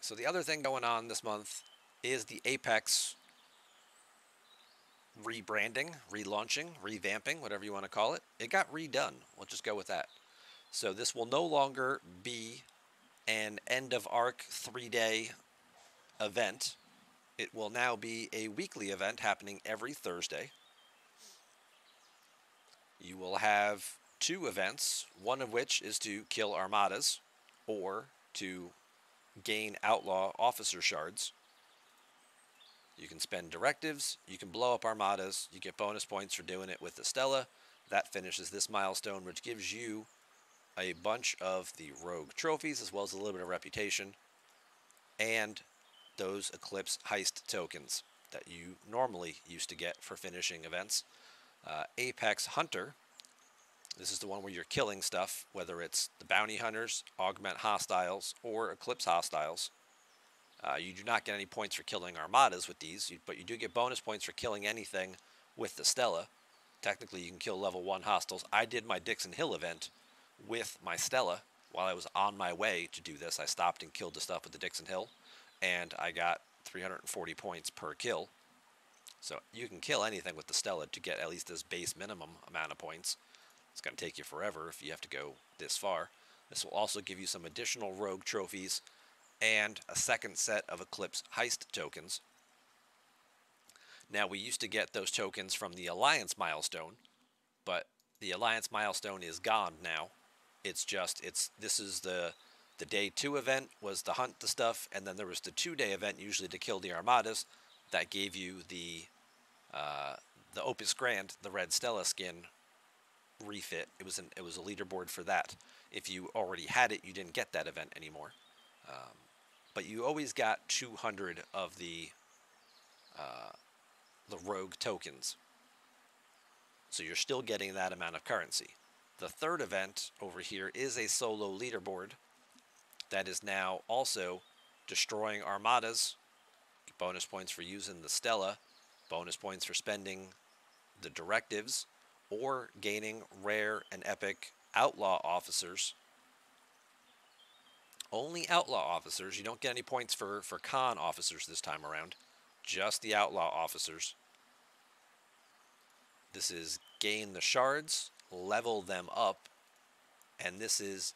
So the other thing going on this month is the Apex rebranding, relaunching, revamping, whatever you want to call it. It got redone. We'll just go with that. So this will no longer be an end of arc 3-day event. It will now be a weekly event happening every Thursday. You will have 2 events, one of which is to kill armadas or to gain outlaw officer shards. You can spend directives, you can blow up armadas, you get bonus points for doing it with the Stella. That finishes this milestone, which gives you a bunch of the rogue trophies as well as a little bit of reputation and those Eclipse heist tokens that you normally used to get for finishing events. Apex Hunter, this is the one where you're killing stuff, whether it's the bounty hunters, augment hostiles, or eclipse hostiles. You do not get any points for killing armadas with these, but you do get bonus points for killing anything with the Stella. Technically, you can kill level 1 hostiles. I did my Dixon Hill event with my Stella. While I was on my way to do this, I stopped and killed the stuff with the Dixon Hill, and I got 340 points per kill. So you can kill anything with the Stella to get at least this base minimum amount of points. It's going to take you forever if you have to go this far. This will also give you some additional rogue trophies and a second set of Eclipse heist tokens. Now, we used to get those tokens from the Alliance milestone, but the Alliance milestone is gone now. It's just, this is the day 2 event was to hunt the stuff, and then there was the 2-day event usually to kill the armadas. That gave you the Opus Grand, the red Stella skin refit. It was a leaderboard for that. If you already had it, you didn't get that event anymore. But you always got 200 of the rogue tokens. So you're still getting that amount of currency. The third event over here is a solo leaderboard that is now also destroying armadas, bonus points for using the Stella, bonus points for spending the directives, or gaining rare and epic outlaw officers. Only outlaw officers. You don't get any points for con officers this time around. Just the outlaw officers. This is gain the shards, level them up, and this is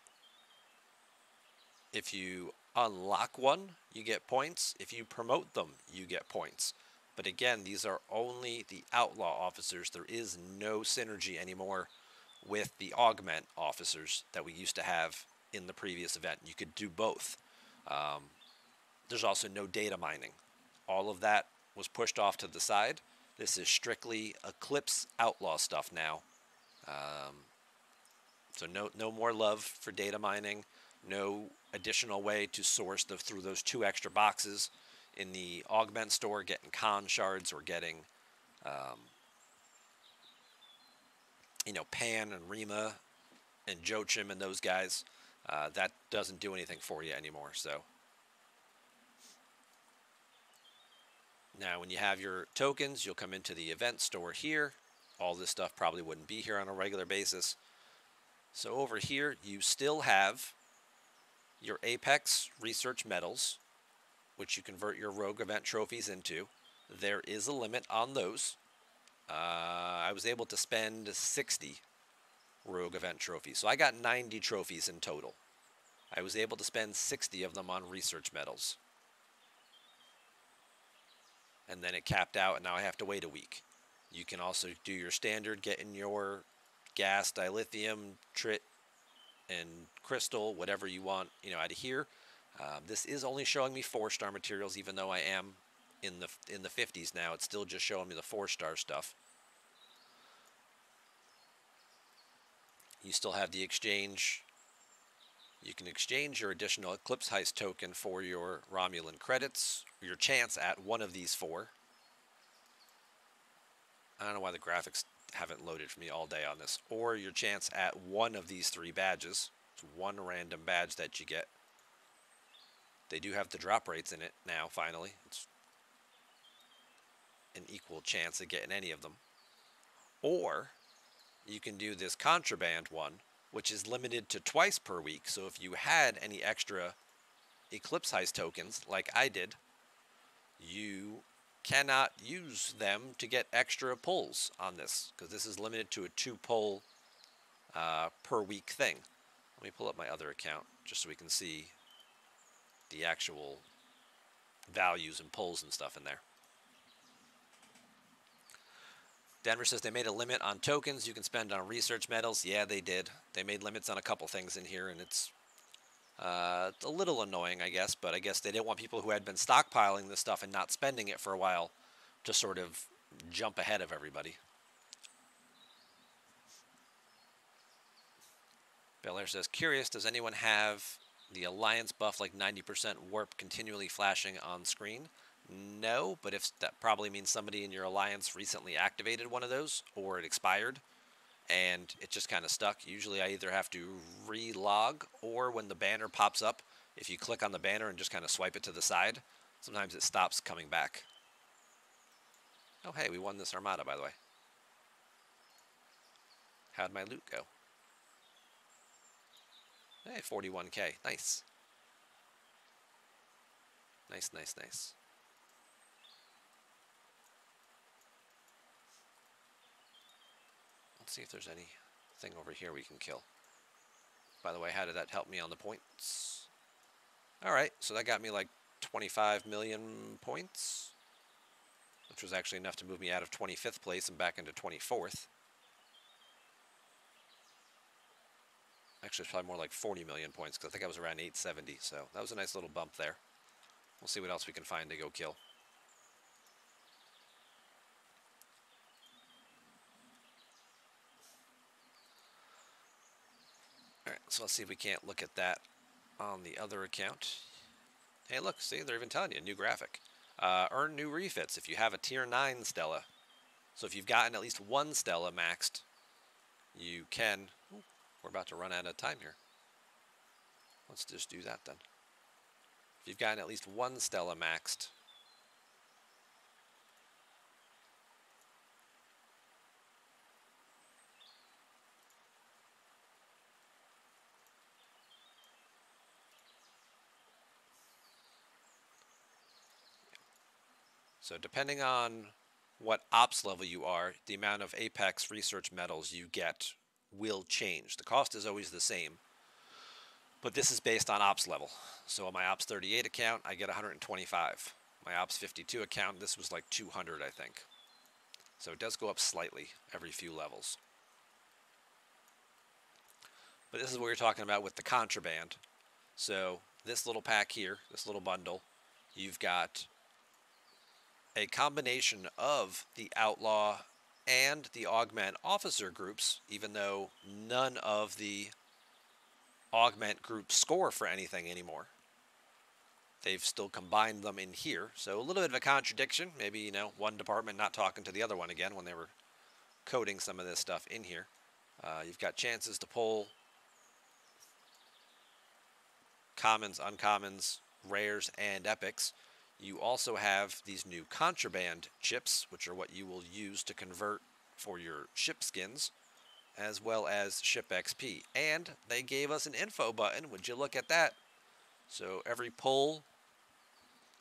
if you unlock one, you get points. If you promote them, you get points. But again, these are only the outlaw officers. There is no synergy anymore with the augment officers that we used to have in the previous event. You could do both. There's also no data mining. All of that was pushed off to the side. This is strictly Eclipse outlaw stuff now. So no more love for data mining. No additional way to source through those 2 extra boxes in the Augment store, getting con shards or getting, Pan and Rima and Joachim and those guys. That doesn't do anything for you anymore. So now when you have your tokens, you'll come into the event store here. All this stuff probably wouldn't be here on a regular basis. So over here, you still have your Apex Research Medals, which you convert your Rogue Event trophies into. There is a limit on those. I was able to spend 60 Rogue Event trophies. So I got 90 trophies in total. I was able to spend 60 of them on Research Medals. And then it capped out, and now I have to wait a week. You can also do your standard, getting your gas, dilithium, trit, and crystal, whatever you want, out of here. This is only showing me 4-star materials, even though I am in the 50s now. It's still just showing me the 4-star stuff. You still have the exchange. You can exchange your additional Eclipse Heist token for your Romulan credits, or your chance at one of these 4. I don't know why the graphics haven't loaded for me all day on this. Or your chance at one of these 3 badges. It's one random badge that you get. They do have the drop rates in it now, finally. It's an equal chance of getting any of them. Or you can do this contraband one, which is limited to twice per week. So if you had any extra Eclipse Heist tokens, like I did, you cannot use them to get extra pulls on this, because this is limited to a 2 pull per week thing. Let me pull up my other account just so we can see the actual values and pulls and stuff in there. Denver says they made a limit on tokens you can spend on research medals. Yeah, they did. They made limits on a couple things in here, and it's a little annoying, I guess, but I guess they didn't want people who had been stockpiling this stuff and not spending it for a while to sort of jump ahead of everybody. Belair says, curious, does anyone have the Alliance buff like 90% warp continually flashing on screen? No, but if that probably means somebody in your Alliance recently activated one of those, or it expired, and it just kind of stuck. Usually I either have to re-log, or when the banner pops up, if you click on the banner and just kind of swipe it to the side, sometimes it stops coming back. Oh, hey, we won this Armada, by the way. How'd my loot go? Hey, 41k. Nice. Nice, nice, nice. Let's see if there's anything over here we can kill. By the way, how did that help me on the points? Alright, so that got me like 25 million points, which was actually enough to move me out of 25th place and back into 24th. Actually, it's probably more like 40 million points, because I think I was around 870, so that was a nice little bump there. We'll see what else we can find to go kill. Alright, so let's see if we can't look at that on the other account. Hey, look, see, they're even telling you, new graphic. Earn new refits if you have a tier 9 Stella. So if you've gotten at least one Stella maxed, you can... Ooh, we're about to run out of time here. Let's just do that then. If you've gotten at least one Stella maxed, so depending on what ops level you are, the amount of Apex research medals you get will change. The cost is always the same, but this is based on ops level. So on my ops 38 account, I get 125. My ops 52 account, this was like 200, I think. So it does go up slightly every few levels. But this is what we're talking about with the contraband. So this little pack here, this little bundle, you've got a combination of the Outlaw and the Augment officer groups, even though none of the Augment groups score for anything anymore. They've still combined them in here, so a little bit of a contradiction. Maybe, you know, one department not talking to the other one again when they were coding some of this stuff in here. You've got chances to pull commons, uncommons, rares, and epics. You also have these new contraband chips, which are what you will use to convert for your ship skins, as well as ship XP. And they gave us an info button. Would you look at that? So every pull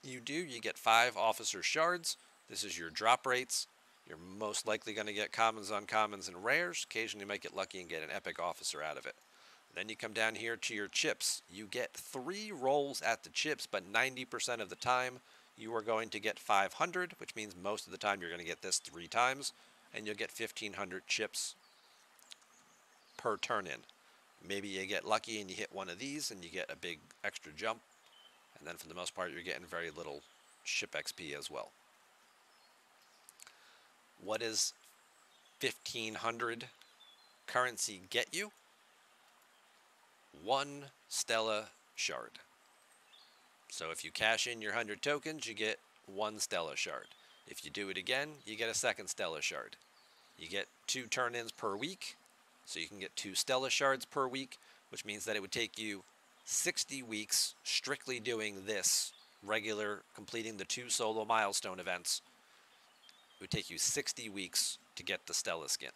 you do, you get 5 officer shards. This is your drop rates. You're most likely going to get commons, uncommons, and rares. Occasionally you might get lucky and get an epic officer out of it. Then you come down here to your chips. You get 3 rolls at the chips, but 90% of the time you are going to get 500, which means most of the time you're going to get this 3 times, and you'll get 1,500 chips per turn in. Maybe you get lucky and you hit one of these and you get a big extra jump, and then for the most part you're getting very little ship XP as well. What does 1,500 currency get you? 1 Stella shard. So if you cash in your 100 tokens, you get 1 Stella shard. If you do it again, you get a 2nd Stella shard. You get 2 turn-ins per week, so you can get 2 Stella shards per week, which means that it would take you 60 weeks strictly doing this, regular, completing the 2 solo milestone events. It would take you 60 weeks to get the Stella skin.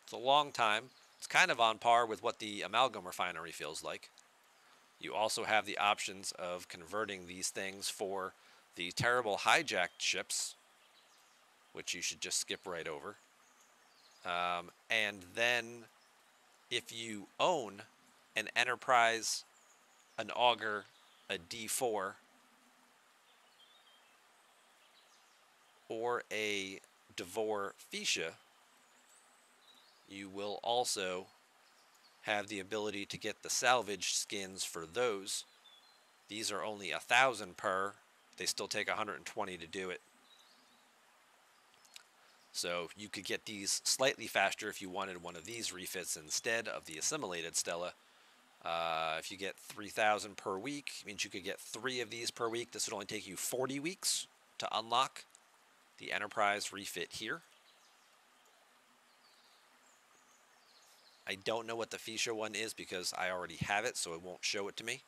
It's a long time. It's kind of on par with what the Amalgam Refinery feels like. You also have the options of converting these things for the terrible hijacked ships, which you should just skip right over. And then if you own an Enterprise, an Augur, a D4, or a Devore Fuchsia, you will also have the ability to get the salvage skins for those. These are only 1,000 per. They still take 120 to do it. So you could get these slightly faster if you wanted one of these refits instead of the assimilated Stella. If you get 3,000 per week, it means you could get 3 of these per week. This would only take you 40 weeks to unlock the Enterprise refit here. I don't know what the Fuchsia one is because I already have it, so it won't show it to me.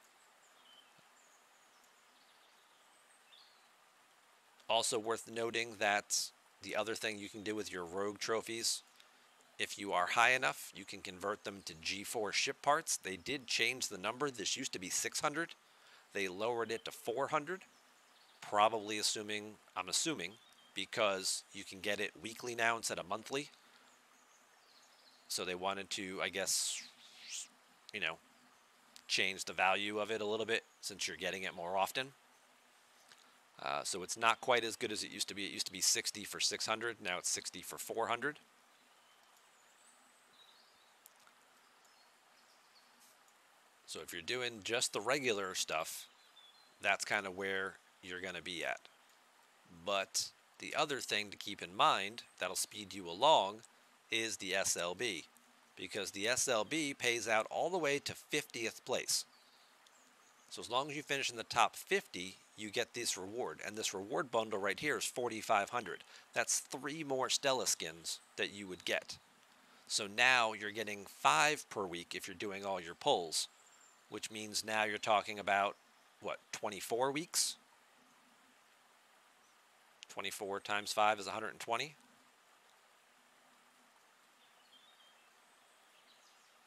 Also worth noting that the other thing you can do with your Rogue trophies, if you are high enough, you can convert them to G4 ship parts. They did change the number. This used to be 600. They lowered it to 400. Probably I'm assuming, because you can get it weekly now instead of monthly. So they wanted to, I guess, change the value of it a little bit since you're getting it more often. So it's not quite as good as it used to be. It used to be 60 for 600. Now it's 60 for 400. So if you're doing just the regular stuff, that's kind of where you're going to be at. But the other thing to keep in mind that'll speed you along is the SLB, because the SLB pays out all the way to 50th place. So as long as you finish in the top 50, you get this reward, and this reward bundle right here is 4,500. That's 3 more Stella skins that you would get. So now you're getting 5 per week if you're doing all your pulls, which means now you're talking about, what, 24 weeks? 24 times 5 is 120.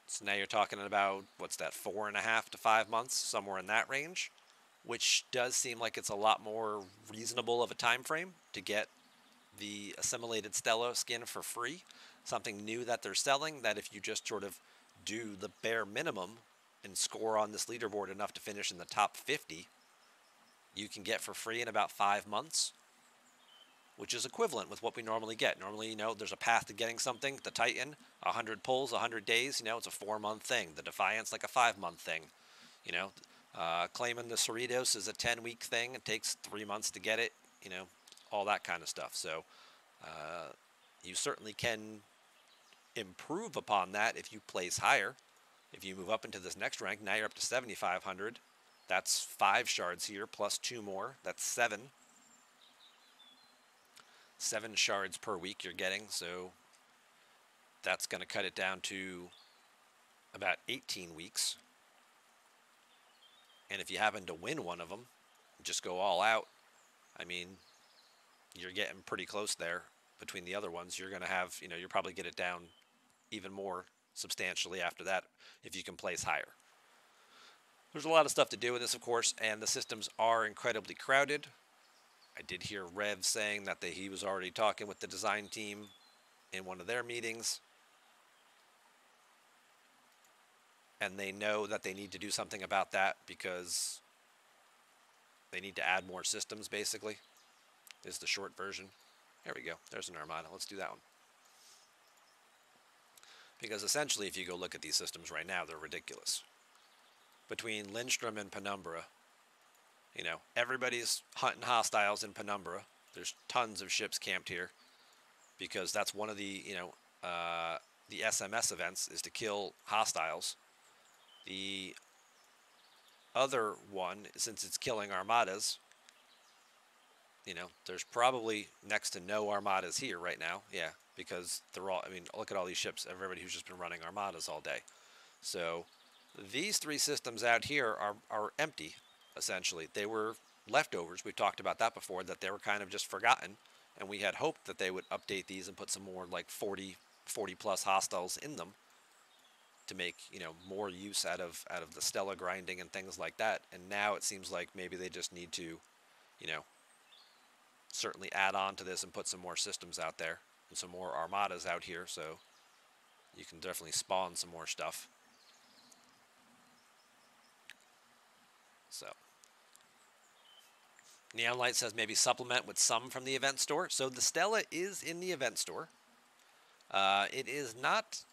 So now you're talking about, what's that, 4.5 to 5 months, somewhere in that range, which does seem like it's a lot more reasonable of a time frame to get the assimilated Stella skin for free. Something new that they're selling, that if you just sort of do the bare minimum and score on this leaderboard enough to finish in the top 50, you can get for free in about 5 months, which is equivalent with what we normally get. Normally, there's a path to getting something. The Titan, 100 pulls, 100 days, it's a 4-month thing. The Defiance, like a 5-month thing. Claiming the Cerritos is a 10-week thing. It takes 3 months to get it, all that kind of stuff. So you certainly can improve upon that if you place higher. If you move up into this next rank, now you're up to 7,500. That's 5 shards here, plus 2 more. That's 7. 7 shards per week you're getting, so that's going to cut it down to about 18 weeks. And if you happen to win one of them, just go all out. I mean, you're getting pretty close there between the other ones. You're going to have, you'll probably get it down even more substantially after that if you can place higher. There's a lot of stuff to do with this, of course, and the systems are incredibly crowded. I did hear Rev saying that he was already talking with the design team in one of their meetings. And they know that they need to do something about that because they need to add more systems, basically, is the short version. There we go. There's an Armada. Let's do that one. Because essentially, if you go look at these systems right now, they're ridiculous. Between Lindstrom and Penumbra, everybody's hunting hostiles in Penumbra. There's tons of ships camped here because that's one of the, the SMS events is to kill hostiles. The other one, since it's killing armadas, there's probably next to no armadas here right now. Yeah, because they're all, look at all these ships, everybody who's just been running armadas all day. So these 3 systems out here are empty. Essentially, they were leftovers. We've talked about that before, that they were kind of just forgotten, and we had hoped that they would update these and put some more like 40 plus hostiles in them. to make, you know, more use out of the Stella grinding and things like that. And now it seems like maybe they just need to, you know, certainly add on to this and put some more systems out there and some more armadas out here, so you can definitely spawn some more stuff. So Neon Light says maybe supplement with some from the event store. So the Stella is in the event store. It is not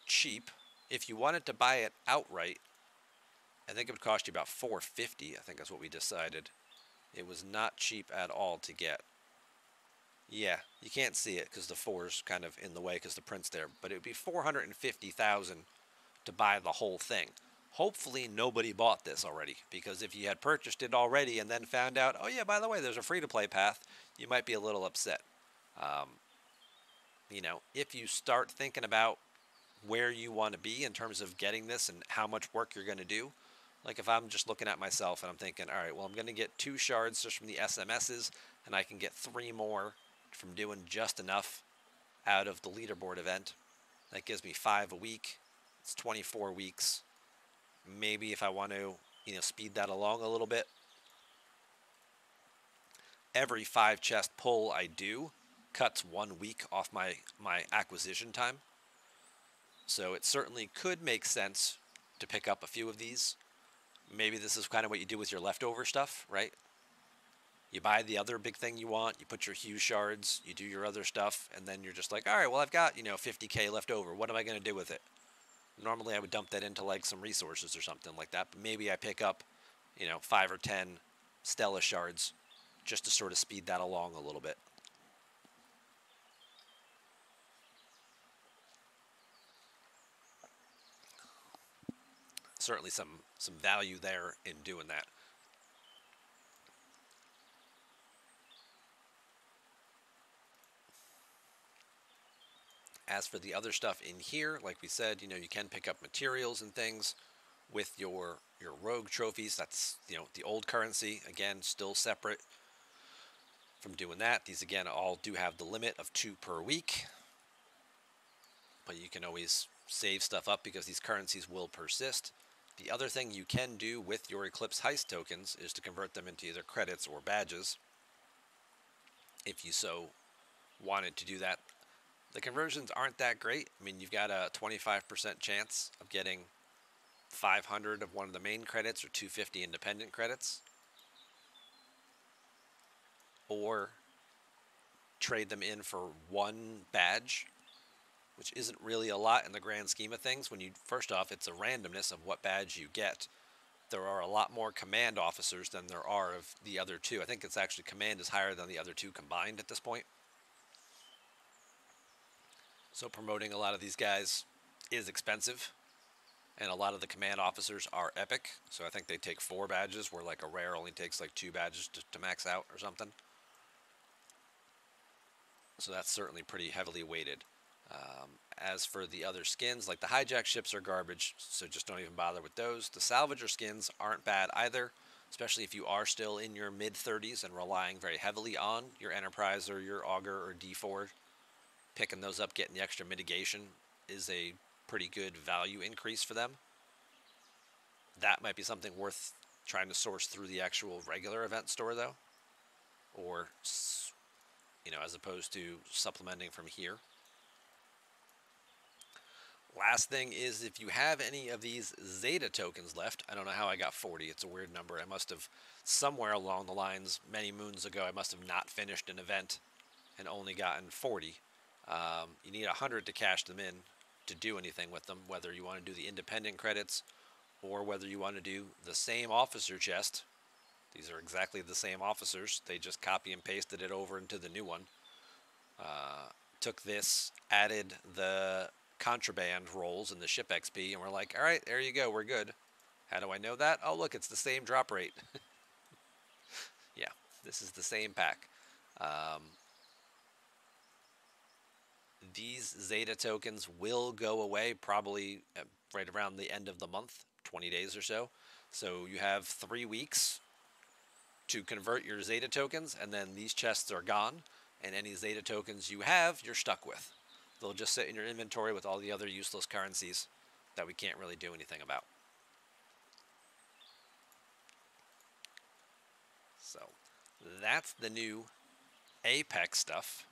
cheap. If you wanted to buy it outright, I think it would cost you about $450. I think that's what we decided. It was not cheap at all to get. Yeah, you can't see it because the 4's kind of in the way because the print's there. But it would be $450,000 to buy the whole thing. Hopefully nobody bought this already, because if you had purchased it already and then found out, oh yeah, by the way, there's a free-to-play path, you might be a little upset. You know, if you start thinking about where you want to be in terms of getting this and how much work you're going to do, like if I'm just looking at myself and I'm thinking, all right, well, I'm going to get 2 shards just from the SMSs, and I can get 3 more from doing just enough out of the leaderboard event. That gives me 5 a week. It's 24 weeks. Maybe if I want to, you know, speed that along a little bit, every 5 chest pull I do cuts 1 week off my acquisition time. So it certainly could make sense to pick up a few of these. Maybe this is kind of what you do with your leftover stuff, right? You buy the other big thing you want, you put your Hue shards, you do your other stuff, and then you're just like, all right, well, I've got, you know, 50K left over. What am I going to do with it? Normally I would dump that into like some resources or something like that, but maybe I pick up, you know, 5 or 10 Stella shards just to sort of speed that along a little bit. Certainly some value there in doing that. As for the other stuff in here, like we said, you know, you can pick up materials and things with your rogue trophies. That's, you know, the old currency. Again, still separate from doing that. These, again, all do have the limit of 2 per week. But you can always save stuff up because these currencies will persist. The other thing you can do with your Eclipse Heist tokens is to convert them into either credits or badges, if you so wanted to do that. The conversions aren't that great. I mean, you've got a 25% chance of getting 500 of one of the main credits or 250 independent credits, or trade them in for 1 badge, which isn't really a lot in the grand scheme of things. When you, first off, it's a randomness of what badge you get. There are a lot more command officers than there are of the other 2. I think it's actually command is higher than the other 2 combined at this point. So promoting a lot of these guys is expensive, and a lot of the command officers are epic. So I think they take 4 badges, where like a rare only takes like 2 badges to max out or something. So that's certainly pretty heavily weighted. As for the other skins, like the hijack ships are garbage, so just don't even bother with those. The salvager skins aren't bad either, especially if you are still in your mid-30s and relying very heavily on your Enterprise or your Augur or D4. Picking those up, getting the extra mitigation is a pretty good value increase for them. That might be something worth trying to source through the actual regular event store, though, or, you know, as opposed to supplementing from here. Last thing is, if you have any of these Zeta tokens left, I don't know how I got 40. It's a weird number. I must have, somewhere along the lines, many moons ago, I must have not finished an event and only gotten 40. You need 100 to cash them in to do anything with them, whether you want to do the independent credits or whether you want to do the same officer chest. These are exactly the same officers. They just copy and pasted it over into the new one. Took this, added the contraband rolls and the ship XP, and we're like, all right, there you go, we're good. How do I know that? Oh, look, it's the same drop rate. Yeah, this is the same pack. These Zeta tokens will go away probably right around the end of the month, 20 days or so. So you have 3 weeks to convert your Zeta tokens, and then these chests are gone, and any Zeta tokens you have, you're stuck with. They'll just sit in your inventory with all the other useless currencies that we can't really do anything about. So that's the new Apex stuff.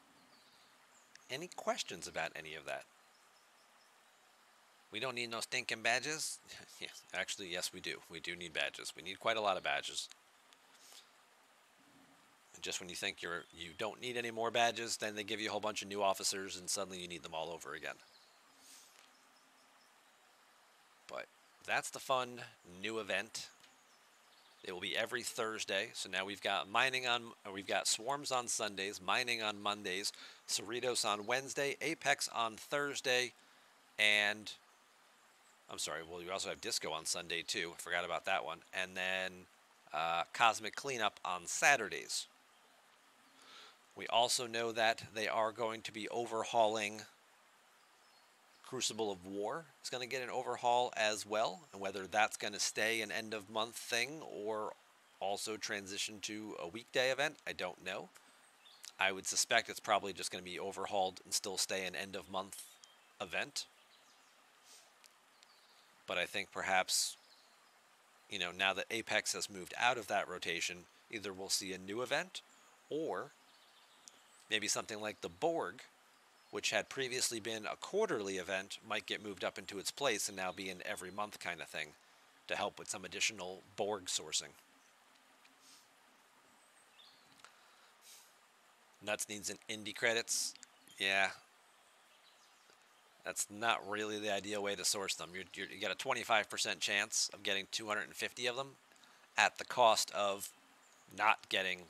Any questions about any of that? We don't need no stinking badges? Yes, actually, yes, we do. We do need badges. We need quite a lot of badges. And just when you think you don't need any more badges, then they give you a whole bunch of new officers, and suddenly you need them all over again. But that's the fun new event. It will be every Thursday. So now we've got we've got swarms on Sundays, mining on Mondays, Cerritos on Wednesday, Apex on Thursday, and I'm sorry, well, you also have Disco on Sunday too. I forgot about that one. And then Cosmic Cleanup on Saturdays. We also know that they are going to be overhauling Crucible of War. It's going to get an overhaul as well. And whether that's going to stay an end of month thing or also transition to a weekday event, I don't know. I would suspect it's probably just going to be overhauled and still stay an end of month event. But I think perhaps, now that Apex has moved out of that rotation, either we'll see a new event or maybe something like the Borg, which had previously been a quarterly event, might get moved up into its place and now be an every month kind of thing to help with some additional Borg sourcing. Nuts needs an indie credits. Yeah. That's not really the ideal way to source them. You get a 25% chance of getting 250 of them at the cost of not getting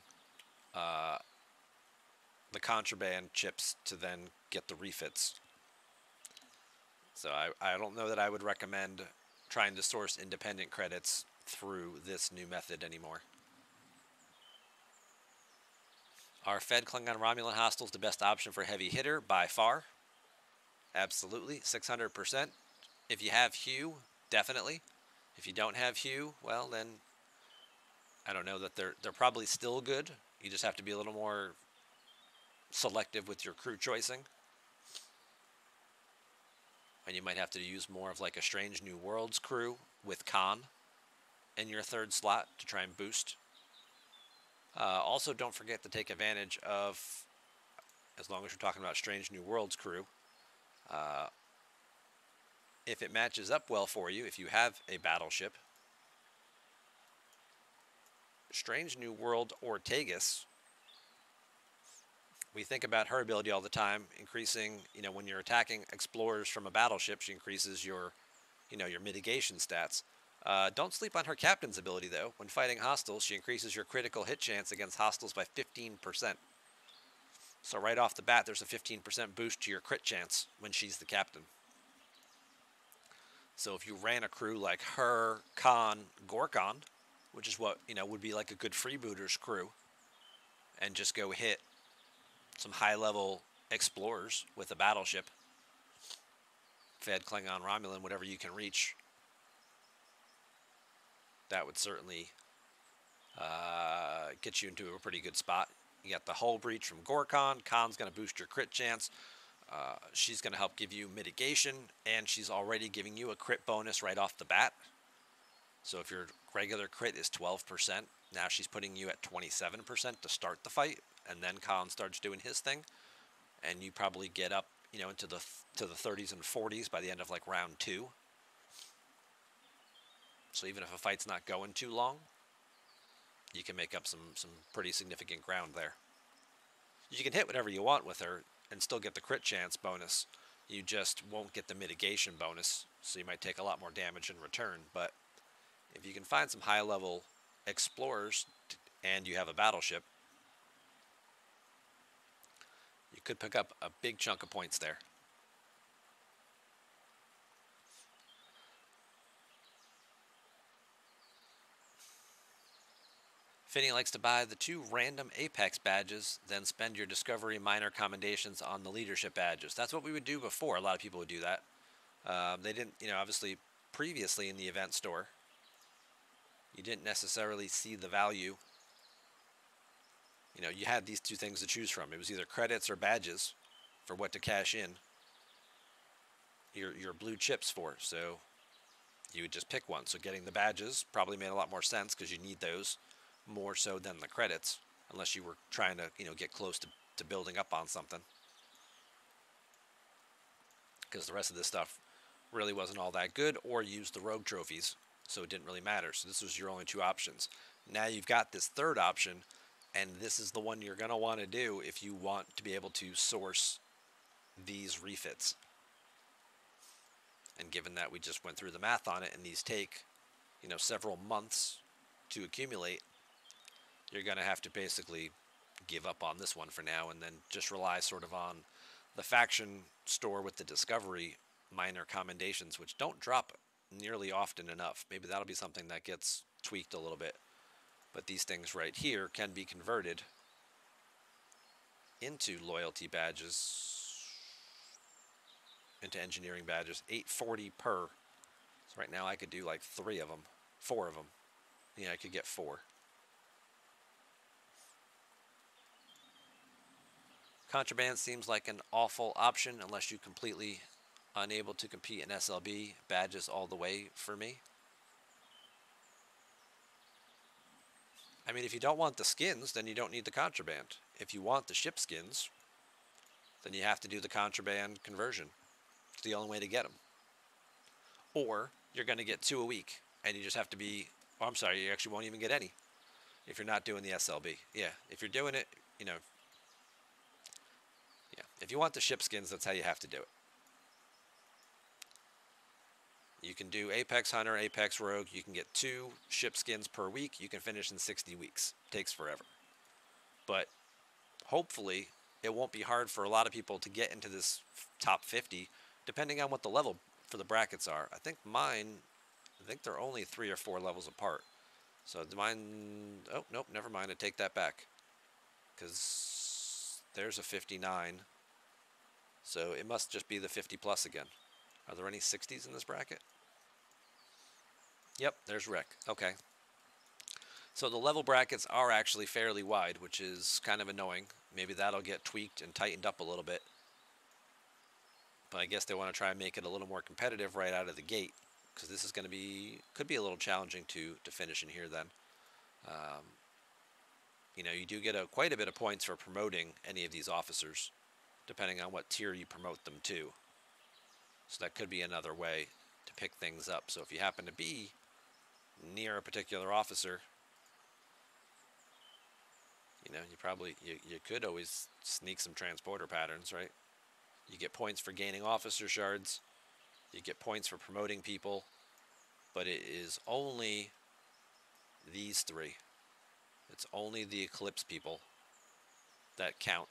the contraband chips to then get the refits. So I don't know that I would recommend trying to source independent credits through this new method anymore. Are Fed Klingon Romulan hostiles the best option for heavy hitter? By far. Absolutely. 600%. If you have Hugh, definitely. If you don't have Hugh, well then I don't know that they're probably still good. You just have to be a little more selective with your crew choicing. And you might have to use more of like a Strange New Worlds crew with Khan in your third slot to try and boost. Also, don't forget to take advantage of, as long as you're talking about Strange New Worlds crew, if it matches up well for you, if you have a battleship, Strange New World Ortegas, we think about her ability all the time, increasing, when you're attacking explorers from a battleship, she increases your mitigation stats. Don't sleep on her captain's ability, though. When fighting hostiles, she increases your critical hit chance against hostiles by 15%. So right off the bat, there's a 15% boost to your crit chance when she's the captain. So if you ran a crew like her, Khan, Gorkon, which is what, would be like a good freebooters crew, and just go hit some high-level explorers with a battleship, Fed, Klingon, Romulan, whatever you can reach, that would certainly get you into a pretty good spot. You got the hull breach from Gorkon. Khan's going to boost your crit chance. She's going to help give you mitigation, and she's already giving you a crit bonus right off the bat. So if your regular crit is 12%, now she's putting you at 27% to start the fight, and then Khan starts doing his thing, and you probably get up, into the 30s and 40s by the end of like round 2. So even if a fight's not going too long, you can make up some pretty significant ground there. You can hit whatever you want with her and still get the crit chance bonus. You just won't get the mitigation bonus, so you might take a lot more damage in return. But if you can find some high-level explorers and you have a battleship, you could pick up a big chunk of points there. Finney likes to buy the 2 random Apex badges, then spend your Discovery minor commendations on the leadership badges. That's what we would do before. A lot of people would do that. They didn't, obviously previously in the event store, you didn't necessarily see the value. You had these 2 things to choose from. It was either credits or badges for what to cash in. your blue chips for. So you would just pick one. So getting the badges probably made a lot more sense because you need those more so than the credits, unless you were trying to, get close to building up on something. Because the rest of this stuff really wasn't all that good, or used the rogue trophies, so it didn't really matter. So this was your only two options. Now you've got this third option, and this is the one you're going to want to do if you want to be able to source these refits. And given that we just went through the math on it, and these take, several months to accumulate, you're going to have to basically give up on this one for now, and then just rely sort of on the faction store with the discovery minor commendations, which don't drop nearly often enough. Maybe that'll be something that gets tweaked a little bit. But these things right here can be converted into loyalty badges, into engineering badges, 840 per. So right now I could do like 4 of them. Yeah, I could get 4. Contraband seems like an awful option unless you completely unable to compete in SLB. Badges all the way for me. I mean, if you don't want the skins, then you don't need the contraband. If you want the ship skins, then you have to do the contraband conversion. It's the only way to get them. Or you're going to get 2 a week, and you just have to be... Oh, I'm sorry, you actually won't even get any if you're not doing the SLB. Yeah, if you're doing it, yeah, if you want the ship skins, that's how you have to do it. You can do Apex Hunter, Apex Rogue. You can get 2 ship skins per week. You can finish in 60 weeks. Takes forever. But hopefully it won't be hard for a lot of people to get into this top 50, depending on what the level for the brackets are. I think they're only 3 or 4 levels apart. So mine, oh, nope, never mind. I take that back. Because there's a 59. So it must just be the 50 plus again. Are there any 60s in this bracket? Yep, there's Rick. Okay. So the level brackets are actually fairly wide, which is kind of annoying. Maybe that'll get tweaked and tightened up a little bit. But I guess they want to try and make it a little more competitive right out of the gate, because this is going to could be a little challenging to finish in here then. You do get quite a bit of points for promoting any of these officers, depending on what tier you promote them to. So that could be another way to pick things up. So if you happen to be near a particular officer, you could always sneak some transporter patterns, right? You get points for gaining officer shards. You get points for promoting people. But it is only these 3. It's only the Eclipse people that count.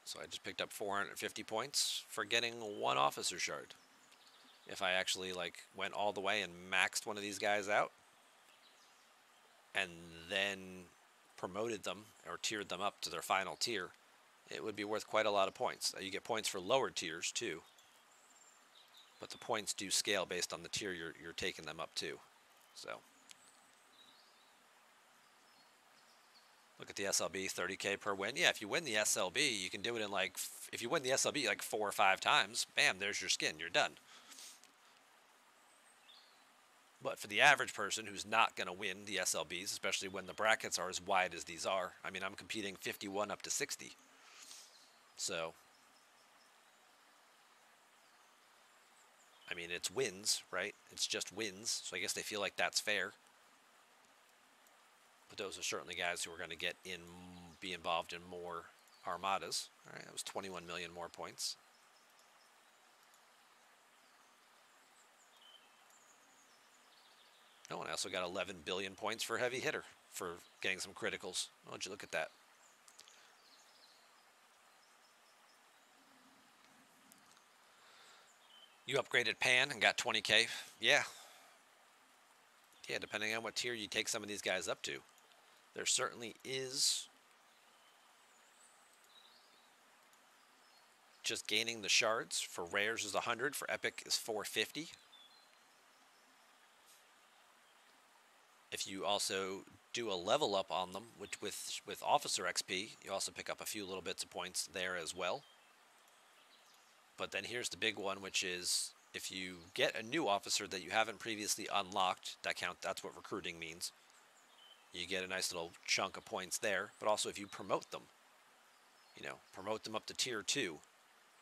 So I just picked up 450 points for getting 1 officer shard. If I actually went all the way and maxed one of these guys out and then promoted them or tiered them up to their final tier, it would be worth quite a lot of points. You get points for lower tiers too, but the points do scale based on the tier you're taking them up to. So look at the SLB, 30K per win. Yeah, if you win the SLB, you can do it in if you win the SLB 4 or 5 times, bam, there's your skin, you're done. But for the average person who's not going to win the SLBs, especially when the brackets are as wide as these are, I mean, I'm competing 51 up to 60. So, I mean, it's wins, right? It's just wins. So I guess they feel like that's fair. But those are certainly guys who are going to be involved in more armadas. All right, that was 21 million more points. Oh, and I also got 11 billion points for heavy hitter for getting some criticals. Why don't you look at that? You upgraded Pan and got 20K. Yeah. Yeah, depending on what tier you take some of these guys up to. There certainly is just gaining the shards. For rares is 100, for epic is 450. If you also do a level up on them, which with officer XP, you also pick up a few little bits of points there as well. But then here's the big one, which is if you get a new officer that you haven't previously unlocked, that's what recruiting means. You get a nice little chunk of points there. But also if you promote them, promote them up to tier 2,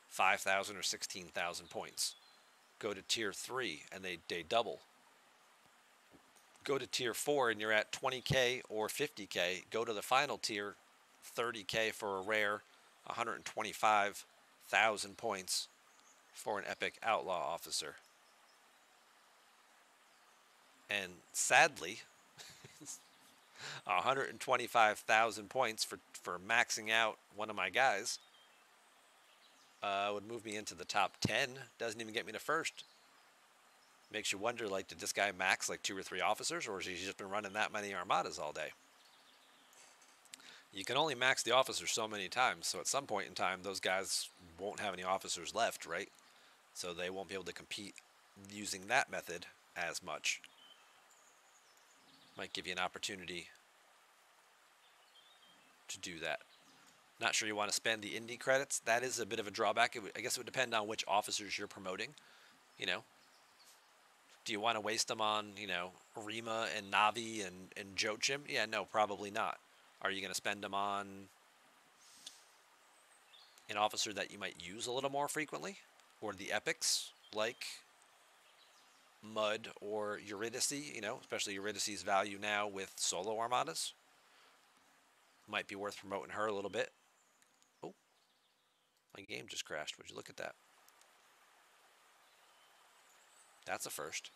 5,000 or 16,000 points. Go to tier 3 and they double. Go to tier 4 and you're at 20k or 50k. Go to the final tier, 30k for a rare, 125,000 points for an epic outlaw officer. And sadly, 125,000 points for maxing out one of my guys would move me into the top 10. Doesn't even get me to first. Makes you wonder, like, did this guy max like 2 or 3 officers, or has he just been running that many armadas all day? You can only max the officers so many times, so at some point in time, those guys won't have any officers left, right? So they won't be able to compete using that method as much. Might give you an opportunity to do that. Not sure you want to spend the indie credits. That is a bit of a drawback. I guess it would depend on which officers you're promoting, Do you want to waste them on, Rima and Navi and Joachim? Yeah, no, probably not. Are you going to spend them on an officer that you might use a little more frequently? Or the epics, like Mud or Eurydice, especially Eurydice's value now with solo armadas? Might be worth promoting her a little bit. Oh, my game just crashed. Would you look at that? That's a first.